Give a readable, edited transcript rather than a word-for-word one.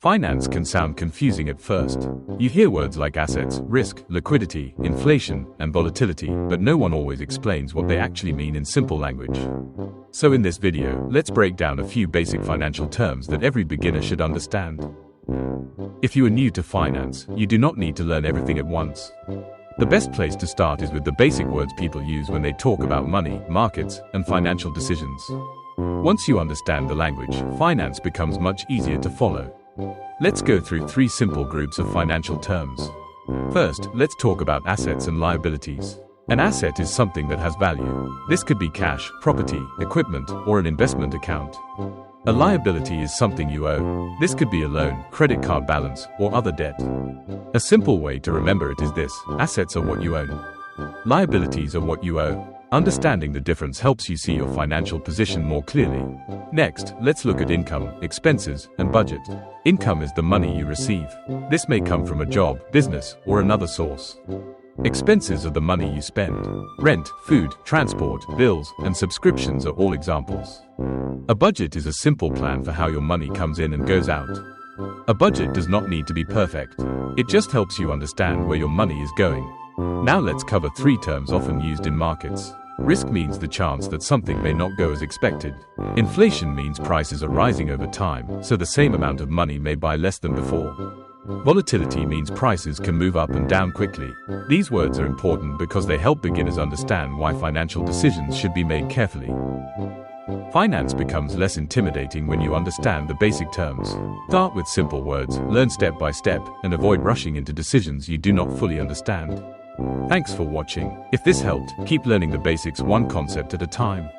Finance can sound confusing at first. You hear words like assets, risk, liquidity, inflation, and volatility, but no one always explains what they actually mean in simple language. So in this video, let's break down a few basic financial terms that every beginner should understand. If you are new to finance, you do not need to learn everything at once. The best place to start is with the basic words people use when they talk about money, markets, and financial decisions. Once you understand the language, finance becomes much easier to follow. Let's go through three simple groups of financial terms. First, let's talk about assets and liabilities. An asset is something that has value. This could be cash, property, equipment, or an investment account. A liability is something you owe. This could be a loan, credit card balance, or other debt. A simple way to remember it is this: assets are what you own. Liabilities are what you owe. Understanding the difference helps you see your financial position more clearly. Next, let's look at income, expenses, and budget. Income is the money you receive. This may come from a job, business, or another source. Expenses are the money you spend. Rent, food, transport, bills, and subscriptions are all examples. A budget is a simple plan for how your money comes in and goes out. A budget does not need to be perfect. It just helps you understand where your money is going. Now let's cover three terms often used in markets. Risk means the chance that something may not go as expected. Inflation means prices are rising over time, so the same amount of money may buy less than before. Volatility means prices can move up and down quickly. These words are important because they help beginners understand why financial decisions should be made carefully. Finance becomes less intimidating when you understand the basic terms. Start with simple words, learn step by step, and avoid rushing into decisions you do not fully understand. Thanks for watching. If this helped, keep learning the basics one concept at a time.